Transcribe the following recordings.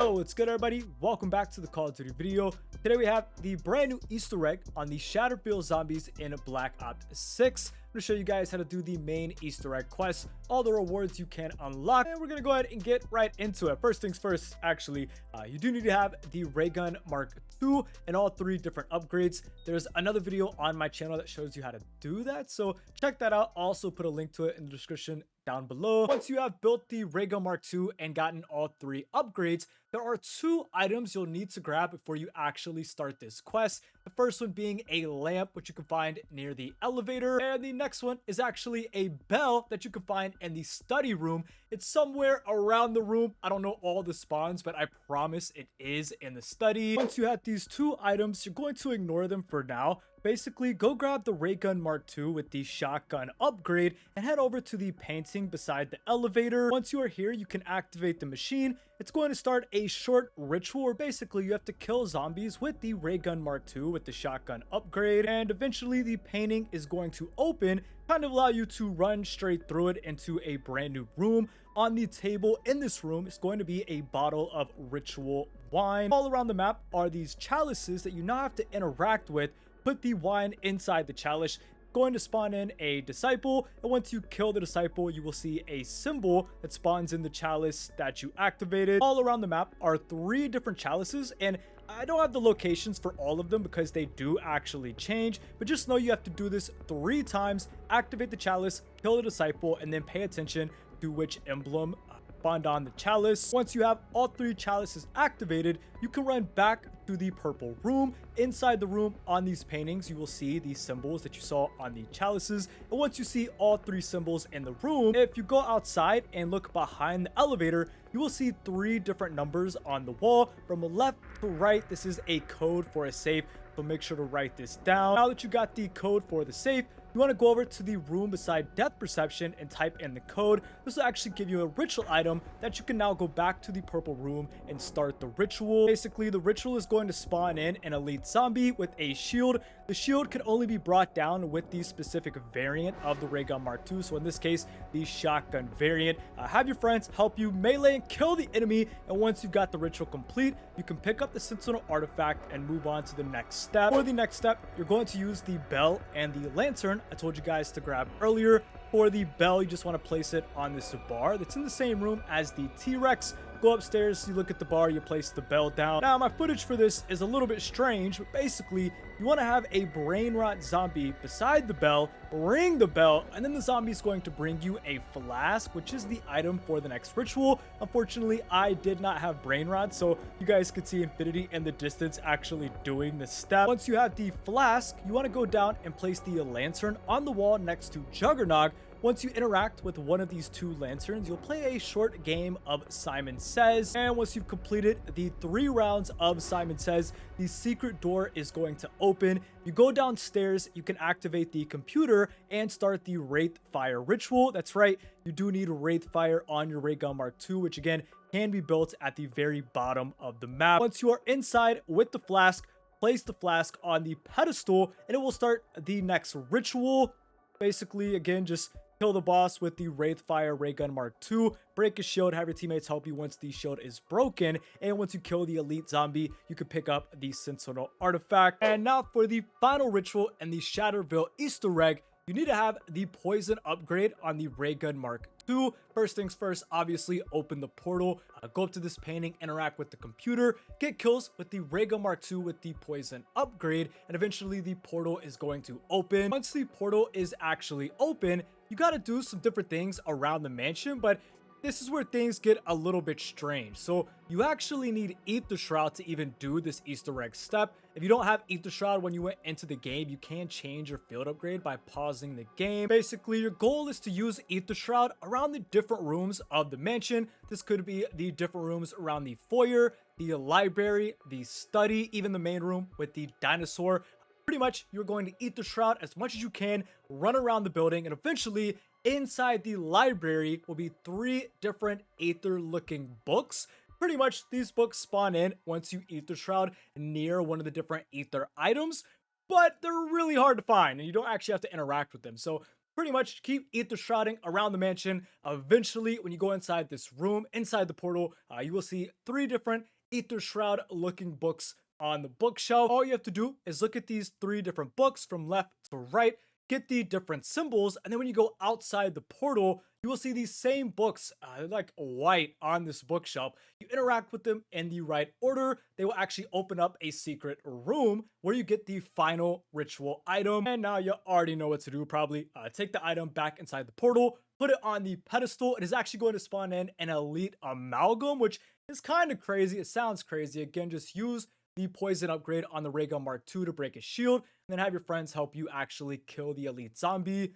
Oh, what's good, everybody? Welcome back to the Call of Duty video. Today we have the brand new Easter egg on the Shatterfield zombies in Black Ops 6. I'm going to show you guys how to do the main Easter egg quest, all the rewards you can unlock, and we're going to go ahead and get right into it. First things first, actually, you do need to have the Raygun Mark II and all three different upgrades. There's another video on my channel that shows you how to do that, so check that out. I'll also put a link to it in the description down below. Once you have built the Raygun Mark II and gotten all three upgrades, there are two items you'll need to grab before you actually start this quest. The first one being a lamp, which you can find near the elevator, and the next one is actually a bell that you can find in the study room. It's somewhere around the room. I don't know all the spawns, but I promise it is in the study. Once you have these two items, you're going to ignore them for now. Basically, go grab the Raygun Mark II with the shotgun upgrade and head over to the painting beside the elevator. Once you are here, you can activate the machine. It's going to start a short ritual where basically you have to kill zombies with the Raygun Mark II with the shotgun upgrade, and eventually the painting is going to open, kind of allow you to run straight through it into a brand new room. On the table in this room is going to be a bottle of ritual wine. All around the map are these chalices that you now have to interact with. Put the wine inside the chalice, going to spawn in a disciple, and once you kill the disciple, you will see a symbol that spawns in the chalice that you activated. All around the map are three different chalices, and I don't have the locations for all of them because they do actually change, but just know you have to do this 3 times. Activate the chalice, kill the disciple, and then pay attention to which emblem spawned on the chalice. Once you have all 3 chalices activated, you can run back to the purple room. Inside the room on these paintings, you will see these symbols that you saw on the chalices. And once you see all 3 symbols in the room, if you go outside and look behind the elevator, you will see 3 different numbers on the wall from left to right. This is a code for a safe, so make sure to write this down. Now that you got the code for the safe, you want to go over to the room beside death perception and type in the code. This will actually give you a ritual item that you can now go back to the purple room and start the ritual. Basically, the ritual is going to spawn in an elite zombie with a shield. The shield can only be brought down with the specific variant of the Raygun Mark II. So in this case, the shotgun variant. Have your friends help you melee and kill the enemy. And once you've got the ritual complete, you can pick up the sentinel artifact and move on to the next step. For the next step, you're going to use the bell and the lantern I told you guys to grab earlier. For the bell, you just want to place it on this bar that's in the same room as the T-Rex. Go upstairs, you look at the bar, you place the bell down. Now, my footage for this is a little bit strange, but basically, you want to have a brain rot zombie beside the bell, ring the bell, and then the zombie is going to bring you a flask, which is the item for the next ritual. Unfortunately, I did not have brain rot, so you guys could see Infinity in the distance actually doing this step. Once you have the flask, you want to go down and place the lantern on the wall next to Juggernog. Once you interact with one of these 2 lanterns, you'll play a short game of Simon Says. And once you've completed the 3 rounds of Simon Says, the secret door is going to open. You go downstairs, you can activate the computer and start the Wraith Fire ritual. That's right, you do need Wraith Fire on your Raygun Mark II, which again can be built at the very bottom of the map. Once you are inside with the flask, place the flask on the pedestal and it will start the next ritual. Basically, again, just kill the boss with the Wraith Fire Raygun Mark II, break his shield, have your teammates help you once the shield is broken, and once you kill the elite zombie, you can pick up the Sentinel artifact. And now for the final ritual and the Shatterville Easter egg, you need to have the poison upgrade on the Raygun Mark II. First things first, obviously open the portal, go up to this painting, interact with the computer, get kills with the Raygun Mark II with the poison upgrade, and eventually the portal is going to open. Once the portal is actually open, you got to do some different things around the mansion, but this is where things get a little bit strange. So you actually need Aether Shroud to even do this Easter egg step. If you don't have Aether Shroud when you went into the game, you can change your field upgrade by pausing the game. Basically, your goal is to use Aether Shroud around the different rooms of the mansion. This could be the different rooms around the foyer, the library, the study, even the main room with the dinosaur. Pretty much, you're going to Aether Shroud as much as you can, run around the building, and eventually inside the library will be 3 different Aether looking books. Pretty much these books spawn in once you Aether Shroud near one of the different Aether items, but they're really hard to find and you don't actually have to interact with them. So pretty much keep Aether shrouding around the mansion. Eventually, when you go inside this room, inside the portal, you will see 3 different Aether shroud looking books on the bookshelf. All you have to do is look at these 3 different books from left to right, get the different symbols, and then when you go outside the portal, you will see these same books, like white on this bookshelf. You interact with them in the right order, they will actually open up a secret room where you get the final ritual item. And now you already know what to do, probably take the item back inside the portal, put it on the pedestal. It is actually going to spawn in an elite amalgam, which is kind of crazy. It sounds crazy. Again, just use the poison upgrade on the Raygun Mark II to break his shield, and then have your friends help you actually kill the elite zombie.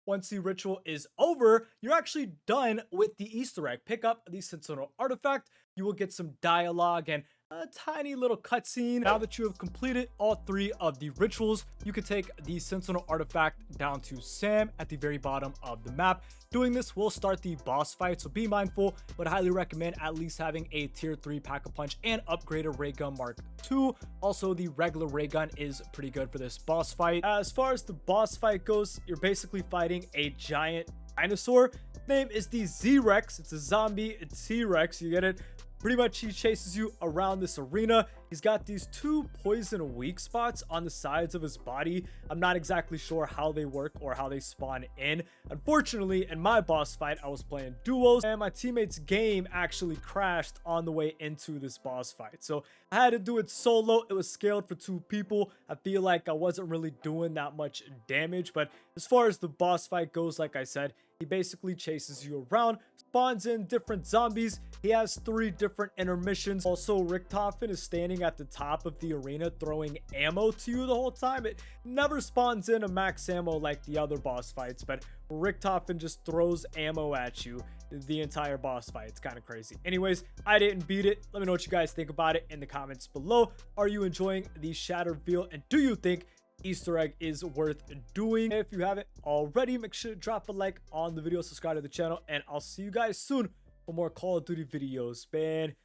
Once the ritual is over, you're actually done with the Easter egg. Pick up the Sentinel artifact. You will get some dialogue and a tiny little cutscene. Now that you have completed all 3 of the rituals, you can take the Sentinel artifact down to Sam at the very bottom of the map. Doing this will start the boss fight, so be mindful, but I highly recommend at least having a tier 3 pack-a-punch and upgraded Raygun Mark II. Also, the regular Raygun is pretty good for this boss fight. As far as the boss fight goes, you're basically fighting a giant dinosaur. Name is the Z-Rex. It's a zombie T-Rex, you get it? Pretty much he chases you around this arena. He's got these 2 poison weak spots on the sides of his body. I'm not exactly sure how they work or how they spawn in. Unfortunately, in my boss fight, I was playing duos and my teammate's game actually crashed on the way into this boss fight. So I had to do it solo. It was scaled for 2 people. I feel like I wasn't really doing that much damage, but as far as the boss fight goes, like I said, he basically chases you around, spawns in different zombies. He has 3 different intermissions. Also, Richtofen is standing at the top of the arena throwing ammo to you the whole time. It never spawns in a max ammo like the other boss fights, but Richtofen just throws ammo at you the entire boss fight. It's kind of crazy. Anyways, I didn't beat it. Let me know what you guys think about it in the comments below. Are you enjoying the Shattered Veil, and do you think Easter egg is worth doing? If you haven't already, make sure to drop a like on the video, subscribe to the channel, and I'll see you guys soon for more Call of Duty videos, man.